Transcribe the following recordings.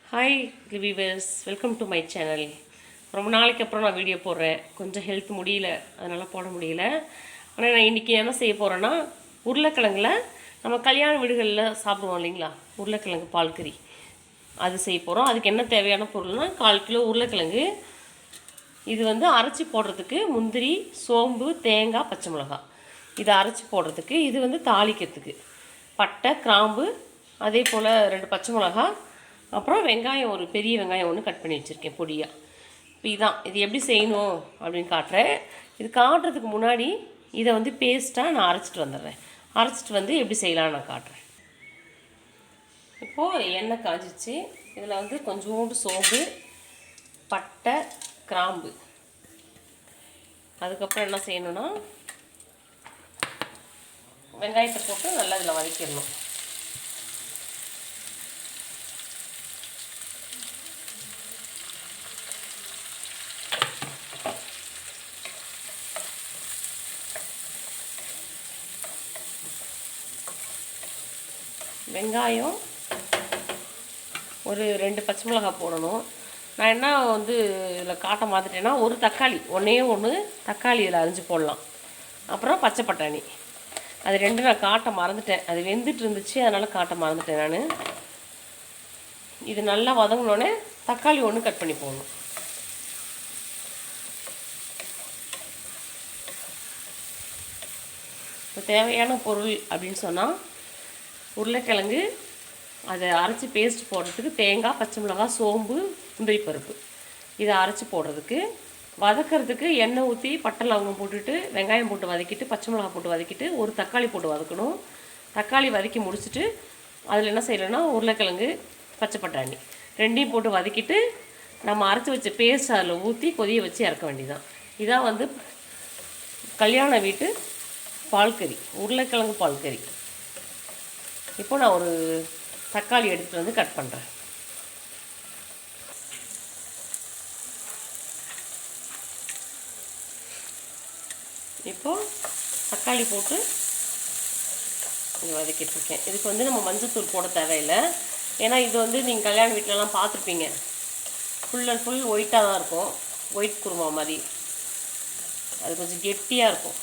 Hi viewers, welcome to my channel. ரொம்ப நாளைக்கு அப்புறம் நான் வீடியோ போடுறேன். கொஞ்சம் ஹெல்த் முடியல, அதனால் போட முடியல. ஆனால் நான் இன்றைக்கி என்ன செய்ய போகிறேன்னா, உருளைக்கிழங்குல நம்ம கல்யாண வீடுகளில் சாப்பிடுவோம் இல்லைங்களா, உருளைக்கிழங்கு பால் கறி அது செய்ய போகிறோம். அதுக்கு என்ன தேவையான பொருள்னால் 1/4 கிலோ உருளைக்கிழங்கு. இது வந்து அரைச்சி போடுறதுக்கு முந்திரி, சோம்பு, தேங்காய், பச்சை மிளகாய் இதை அரைச்சி போடுறதுக்கு. இது வந்து தாளிக்கிறதுக்கு பட்டை, கிராம்பு, அதே போல் 2 பச்சை மிளகாய், அப்புறம் வெங்காயம், ஒரு பெரிய வெங்காயம் ஒன்று கட் பண்ணி வச்சுருக்கேன் பொடியாக. இப்போ இதான் இது எப்படி செய்யணும் அப்படின்னு காட்டுறேன். இது காட்டுறதுக்கு முன்னாடி இதை வந்து பேஸ்ட்டாக நான் அரைச்சிட்டு வந்துடுறேன். அரைச்சிட்டு வந்து எப்படி செய்யலான்னு நான் காட்டுறேன். இப்போது எண்ணெய் காய்ச்சிச்சு. இதில் வந்து கொஞ்சோண்டு சோம்பு, பட்டை, கிராம்பு, அதுக்கப்புறம் என்ன செய்யணுன்னா வெங்காயத்தை போட்டு நல்லா இதில் வதக்கிடணும். வெங்காயம், ஒரு 2 பச்சை மிளகாய் போடணும். நான் என்ன வந்து இதில் காட்ட மாற்றிட்டேன்னா, ஒரு தக்காளி, ஒன்றே ஒன்று தக்காளி இதில் அரிஞ்சு போடலாம். அப்புறம் பச்சை பட்டாணி, அது 2 நான் காட்ட மறந்துட்டேன். அது வெந்துட்டு இருந்துச்சு, அதனால் காட்ட மறந்துட்டேன் நான். இது நல்லா வதங்கினோடனே தக்காளி ஒன்று கட் பண்ணி போடணும். இப்போ தேவையான பொருள் அப்படின்னு சொன்னால், உருளைக்கிழங்கு, அதை அரைச்சி பேஸ்ட் போடுறதுக்கு தேங்காய், பச்சை மிளகாய், சோம்பு, முந்திரி பருப்பு இதை அரைச்சி போடுறதுக்கு. வதக்கிறதுக்கு எண்ணெய் ஊற்றி பட்டை லவங்கம் போட்டுட்டு வெங்காயம் போட்டு வதக்கிட்டு பச்சை மிளகாய் போட்டு வதக்கிட்டு ஒரு தக்காளி போட்டு வதக்கணும். தக்காளி வதக்கி முடிச்சுட்டு அதில் என்ன செய்யலைன்னா உருளைக்கிழங்கு, பச்சை பட்டாணி 2ஐயும் போட்டு வதக்கிட்டு நம்ம அரைச்சி வச்ச பேஸ்ட் அதில் ஊற்றி கொதிய வச்சு இறக்க வேண்டியதான். இதான் வந்து கல்யாண வீட்டு பால் கறி, உருளைக்கிழங்கு பால் கறி. இப்போ நான் ஒரு தக்காளி எடுத்துகிட்டு வந்து கட் பண்ணுறேன். இப்போது தக்காளி போட்டு இங்கே வதக்கிட்டுருக்கேன். இதுக்கு வந்து நம்ம மஞ்சள்தூள் போட தேவையில்லை. ஏன்னா இது வந்து நீங்கள் கல்யாண வீட்டிலலாம் பார்த்துருப்பீங்க, ஃபுல் அண்ட் ஃபுல் ஒயிட்டாக தான் இருக்கும். ஒயிட் குருமா மாதிரி அது கொஞ்சம் கெட்டியாக இருக்கும்.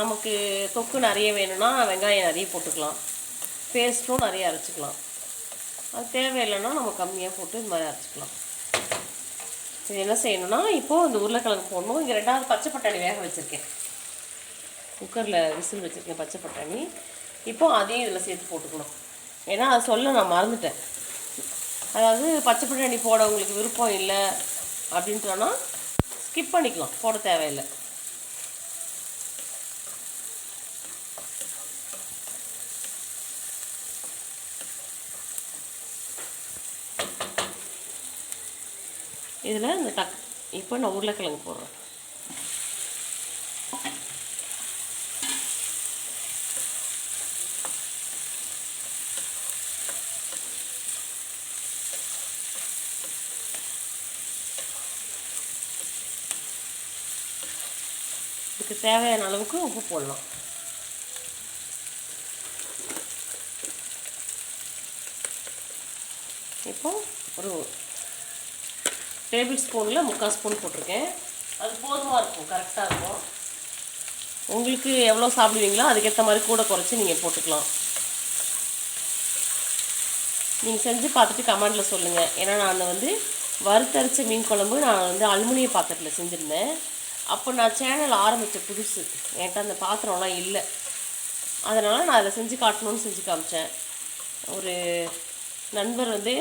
நமக்கு தொக்கு நிறைய வேணும்னா வெங்காயம் நிறைய போட்டுக்கலாம், பேஸ்ட்டும் நிறைய அரைச்சிக்கலாம். அது தேவையில்லைன்னா நம்ம கம்மியாக போட்டு இது மாதிரி அரைச்சிக்கலாம். இது என்ன செய்யணும்னா, இப்போது இந்த உருளைக்கிழங்கு போடணும். இங்கே 2வது பச்சை பட்டாணி வேக வச்சுருக்கேன், குக்கரில் விசில் வச்சுருக்கேன் பச்சை பட்டாணி. இப்போது அதையும் இதில் சேர்த்து போட்டுக்கணும். ஏன்னா அதை சொல்ல நான் மறந்துட்டேன். அதாவது பச்சை பட்டாணி போட உங்களுக்கு விருப்பம் இல்லை அப்படின்னு சொன்னால் ஸ்கிப் பண்ணிக்கலாம், போட தேவையில்லை. இதில் இந்த இப்போ நான் உருளைக்கிழங்கு போடுறேன். இதுக்கு தேவையான அளவுக்கு உப்பு போடலாம். இப்போ ஒரு டேபிள் ஸ்பூனில் 3/4 ஸ்பூன் போட்டிருக்கேன். அது போதுமாக இருக்கும், கரெக்டாக இருக்கும். உங்களுக்கு எவ்வளோ சாப்பிடுவீங்களோ அதுக்கேற்ற மாதிரி கூட குறைச்சி நீங்கள் போட்டுக்கலாம். நீங்கள் செஞ்சு பார்த்துட்டு கமெண்டில் சொல்லுங்கள். ஏன்னா நான் வந்து வறுத்தரைச்ச மீன் குழம்பு நான் வந்து அலுமினிய பாத்திரத்தில் செஞ்சுருந்தேன். அப்போ நான் சேனல் ஆரம்பித்த புதுசு, என்கிட்ட அந்த பாத்திரம்லாம் இல்லை. அதனால் நான் அதில் செஞ்சு காட்டணும்னு செஞ்சு காமிச்சேன். ஒரு நண்பர் வந்து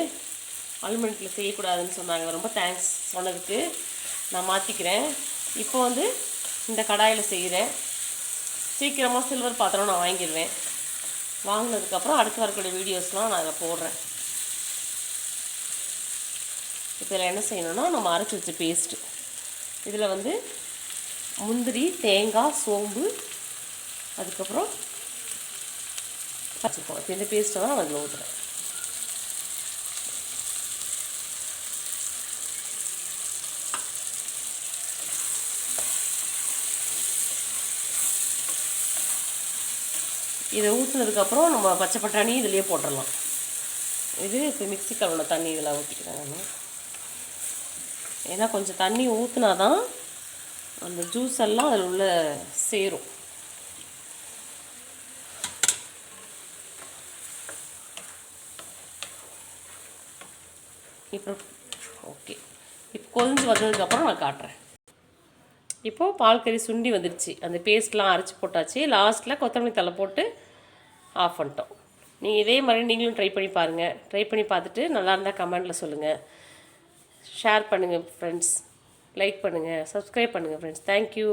அலுமினியத்தில் செய்யக்கூடாதுன்னு சொன்னாங்க. ரொம்ப தேங்க்ஸ் சொன்னதுக்கு. நான் மாற்றிக்கிறேன். இப்போ வந்து இந்த கடாயில் செய்கிறேன். சீக்கிரமாக சில்வர் பாத்திரம் நான் வாங்கிடுவேன். வாங்கினதுக்கப்புறம் அடுத்து வரக்கூடிய வீடியோஸ்லாம் நான் அதில் போடுறேன். இப்போ இதில் என்ன செய்யணும்னா, நம்ம அரைச்சி வச்ச பேஸ்ட்டு இதில் வந்து முந்திரி, தேங்காய், சோம்பு, அதுக்கப்புறம் வச்சுருக்கோம். இப்போ இந்த பேஸ்ட்டை தான் நான் அதில் ஊற்றுறேன். இதை ஊற்றுனதுக்கப்புறம் நம்ம பச்சை பட்டாணி இதிலேயே போட்டுடலாம். இது இப்போ மிக்ஸி கழுவுன தண்ணி இதில் ஊற்றிக்கிறேன் நான். ஏன்னா கொஞ்சம் தண்ணி ஊற்றினா தான் அந்த ஜூஸ் எல்லாம் அதில் உள்ள சேரும். இப்போ ஓகே, இப்போ கொதிஞ்சு வந்ததுக்கப்புறம் நான் காட்டுறேன். இப்போது பால் கறி சுண்டி வந்துடுச்சு. அந்த பேஸ்ட்லாம் அரைச்சி போட்டாச்சு. லாஸ்ட்டில் கொத்தமல்லி தழை போட்டு ஆஃப் பண்ணிட்டோம். நீங்கள் இதே மாதிரி நீங்களும் ட்ரை பண்ணி பாருங்கள். ட்ரை பண்ணி பார்த்துட்டு நல்லா இருந்தால் கமெண்டில் சொல்லுங்கள். ஷேர் பண்ணுங்கள் ஃப்ரெண்ட்ஸ், லைக் பண்ணுங்கள், சப்ஸ்கிரைப் பண்ணுங்கள் ஃப்ரெண்ட்ஸ். தேங்க்யூ.